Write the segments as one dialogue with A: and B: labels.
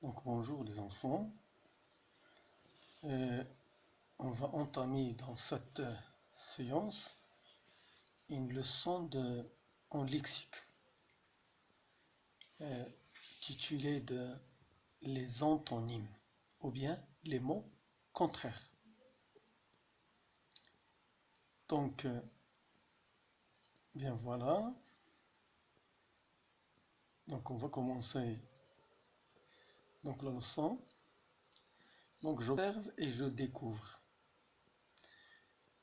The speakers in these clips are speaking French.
A: Donc bonjour les enfants. Euh, on va entamer dans cette séance une leçon en lexique titulée de les antonymes ou bien les mots contraires. Donc bien voilà. Donc on va commencer donc la leçon. Donc j'observe et je découvre.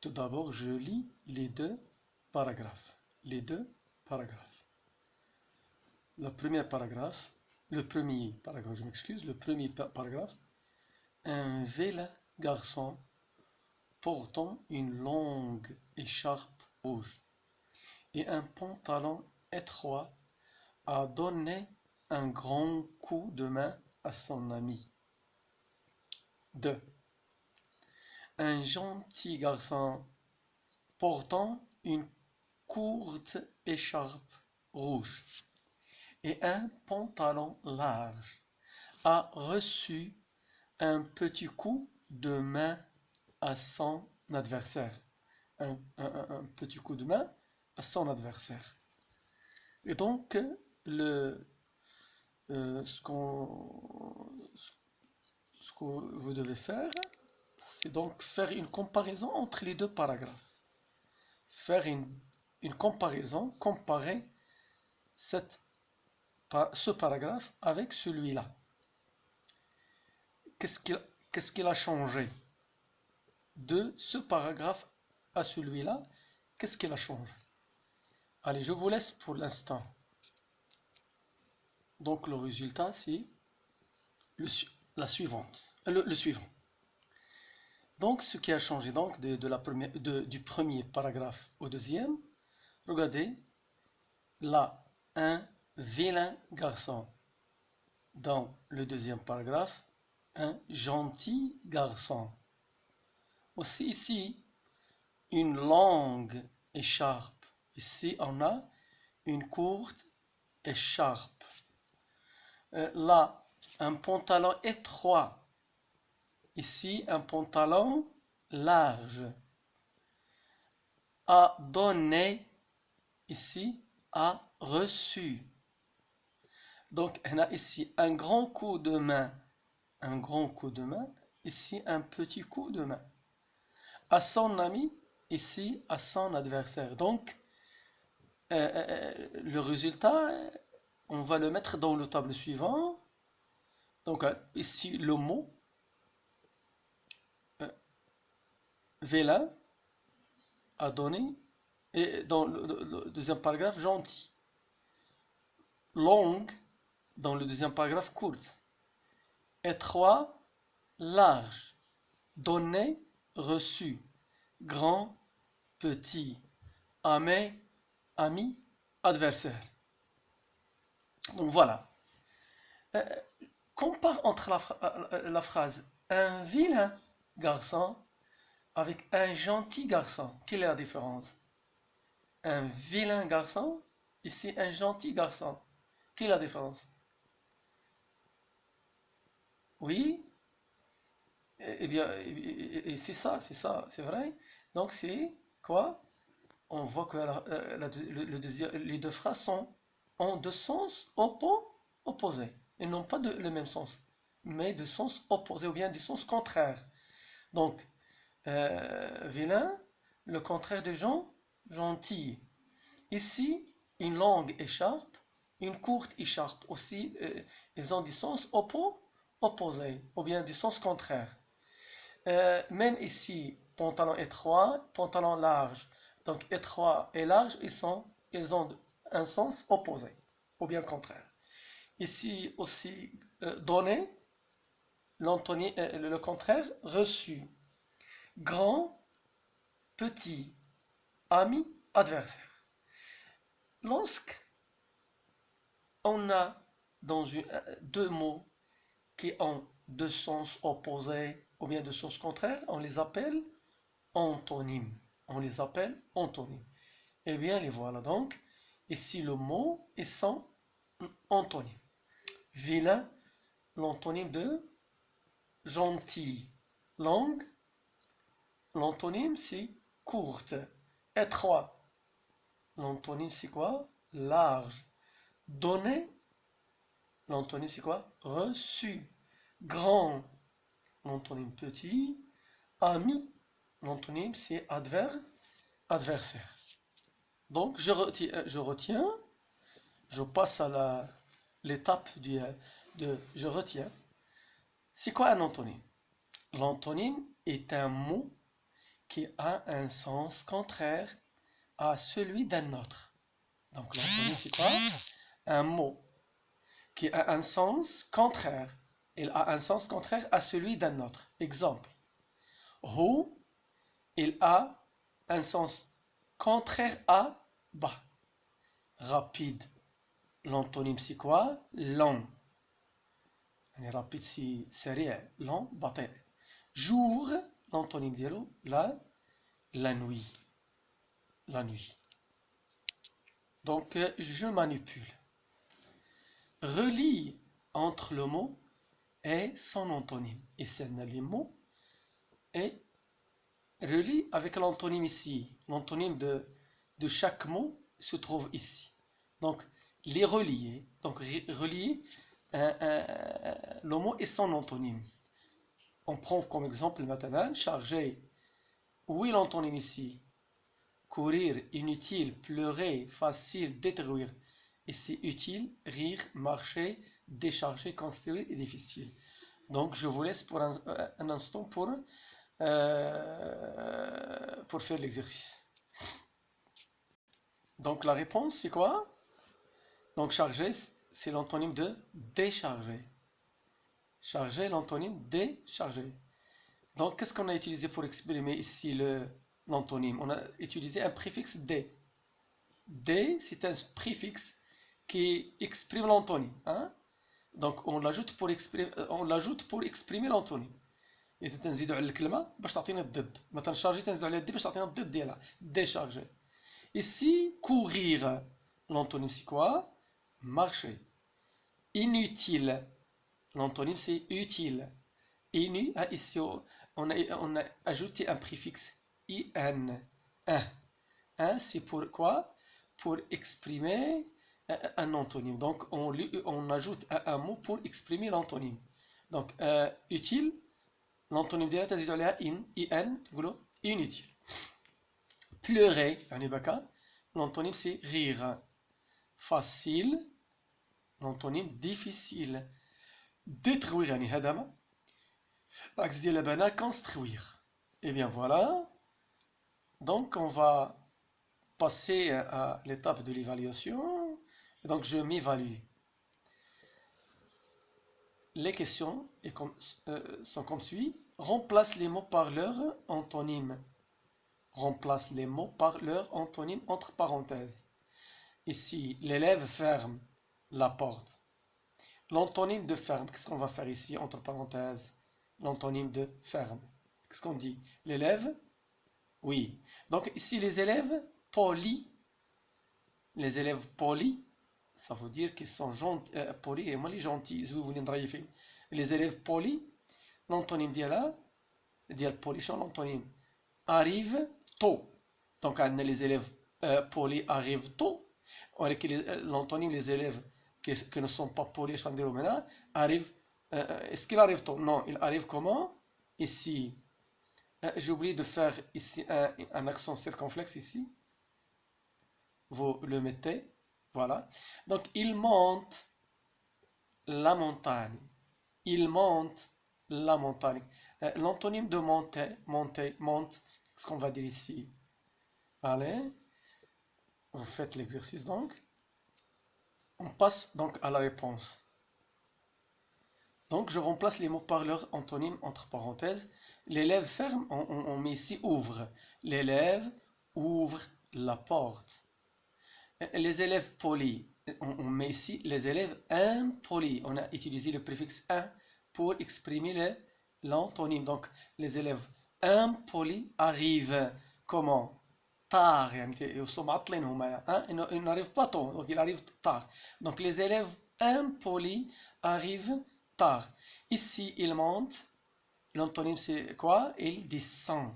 A: Tout d'abord, je lis les deux paragraphes. Les deux paragraphes. Le premier paragraphe, je m'excuse, le premier paragraphe. Un vilain garçon portant une longue écharpe rouge et un pantalon étroit a donné un grand coup de main à son ami. 2. Un gentil garçon portant une courte écharpe rouge et un pantalon large a reçu un petit coup de main à son adversaire. Un petit coup de main à son adversaire. Et donc, ce que vous devez faire, c'est donc faire une comparaison entre les deux paragraphes. Faire une comparaison, comparer ce paragraphe avec celui-là. Qu'est-ce qu'il a changé de ce paragraphe à celui-là? Qu'est-ce qu'il a changé? Allez, je vous laisse pour l'instant. Donc le résultat, c'est le suivant. Donc ce qui a changé donc du premier paragraphe au deuxième, regardez, là, un vilain garçon. Dans le deuxième paragraphe, un gentil garçon. Aussi ici, une longue écharpe. Ici, on a une courte écharpe. Là, un pantalon étroit. Ici, un pantalon large. A donné. Ici, a reçu. Donc, on a ici un grand coup de main. Un grand coup de main. Ici, un petit coup de main. À son ami. Ici, à son adversaire. Donc, le résultat, on va le mettre dans le tableau suivant. Donc, ici, le mot vilain a donné, et dans le deuxième paragraphe, gentil. Longue, dans le deuxième paragraphe, courte. Étroit, large. Donné, reçu. Grand, petit. Ami, adversaire. Donc voilà. Compare entre la phrase un vilain garçon avec un gentil garçon. Quelle est la différence? Un vilain garçon, ici un gentil garçon. Quelle est la différence? Oui, eh bien, c'est ça, c'est vrai. Donc c'est quoi? On voit que les deux phrases ont deux sens opposés. Ils n'ont pas le même sens, mais de sens opposés ou bien des sens contraires. Donc, vilain, le contraire de gentil. Ici, une longue écharpe, une courte écharpe. Aussi, ils ont des sens opposés ou bien des sens contraires. Même ici, pantalon étroit, pantalon large. Donc étroit et large, ils ont un sens opposé, ou bien contraire. Ici aussi, donné, le contraire, reçu. Grand, petit, ami, adversaire. Lorsque on a deux mots qui ont deux sens opposés ou bien deux sens contraires, on les appelle antonymes. Eh bien, les voilà donc. Ici, le mot est son antonyme. Vilain, l'antonyme de gentil. Longue, l'antonyme c'est courte. Étroit, l'antonyme c'est quoi? Large. Donné, l'antonyme c'est quoi? Reçu. Grand, l'antonyme petit. Ami, l'antonyme c'est adversaire. Donc je retiens, je passe à l'étape de je retiens. C'est quoi un antonyme? L'antonyme est un mot qui a un sens contraire à celui d'un autre. Donc l'antonyme c'est quoi? Un mot qui a un sens contraire. Il a un sens contraire à celui d'un autre. Exemple. Who, il a un sens contraire à bas. Rapide. L'antonyme c'est quoi? Lent. Rapide c'est سريع. Lent, بطيء. Jour, l'antonyme ديالو la nuit. La nuit. Donc je manipule. Relie entre le mot et son antonyme. Et c'est les mots et relie avec l'antonyme ici. L'antonyme de chaque mot se trouve ici. Donc les relier. Donc relier le mot et son antonyme. On prend comme exemple maintenant charger. Où est l'antonyme ici? Courir, inutile, pleurer, facile, détruire. Et c'est utile, rire, marcher, décharger, construire et difficile. Donc je vous laisse pour un instant pour faire l'exercice. Donc la réponse c'est quoi? Donc charger c'est l'antonyme de décharger. Charger, l'antonyme décharger. Donc qu'est-ce qu'on a utilisé pour exprimer ici l'antonyme? On a utilisé un préfixe D. D c'est un préfixe qui exprime l'antonyme. Hein? Donc on l'ajoute pour exprimer l'antonyme. إذا تنزيدو على الكلمة باش تعطينا الضد. مثلا شارجي تنزيدو على دي باش تعطينا الضد ديالها. Décharger. Ici, courir. L'antonyme c'est quoi? Marcher. Inutile. L'antonyme c'est utile. Ici on a ajouté un préfixe in. Un c'est pour quoi? Pour exprimer un antonyme. Donc on ajoute un mot pour exprimer l'antonyme. Donc utile, l'antonyme ديالها تزيد عليها in تقولوا inutile. Pleurer يعني بكى, l'antonyme c'est rire. Facile, l'antonyme difficile. Détruire يعني هدم. L'axe ديال بنا construire. Et bien voilà. Donc on va passer à l'étape de l'évaluation. Donc je m'évalue. Les questions sont comme suit. Remplace les mots par leur antonyme. Remplace les mots par leur antonyme entre parenthèses. Ici, l'élève ferme la porte. L'antonyme de ferme, qu'est-ce qu'on va faire ici entre parenthèses? L'antonyme de ferme. Qu'est-ce qu'on dit? L'élève? Oui. Donc ici, les élèves polis. Les élèves polis, ça veut dire qu'ils sont polis et moi les gentils. Les élèves polis, l'antonyme ديالها ديال polish, l'antonyme arrive tôt. Donc les élèves polis arrivent tôt. L'antonyme les élèves qui ne sont pas polis arrivent. Est-ce qu'il arrive tôt? Non, il arrive comment? Ici. J'ai oublié de faire ici un accent circonflexe ici. Vous le mettez. Voilà. Donc il monte la montagne. Il monte la montagne. L'antonyme de monter, monte. Ce qu'on va dire ici. Allez. Vous faites l'exercice donc. On passe donc à la réponse. Donc je remplace les mots par leur antonyme entre parenthèses. L'élève ferme, on met ici ouvre. L'élève ouvre la porte. Les élèves polis, on met ici les élèves impolis. On a utilisé le préfixe un pour exprimer l'antonyme. Donc les élèves impolis arrivent comment? Tard. Ils n'arrivent pas tôt, donc ils arrivent tard. Donc les élèves impolis arrivent tard. Ici, il monte. L'antonyme, c'est quoi? Il descend.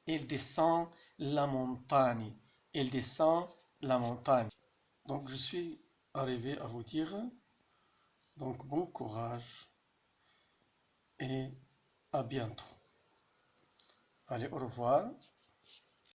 A: Il descend la montagne. Il descend la montagne. Donc, je suis arrivé à vous dire. Donc, bon courage et à bientôt. Allez, au revoir.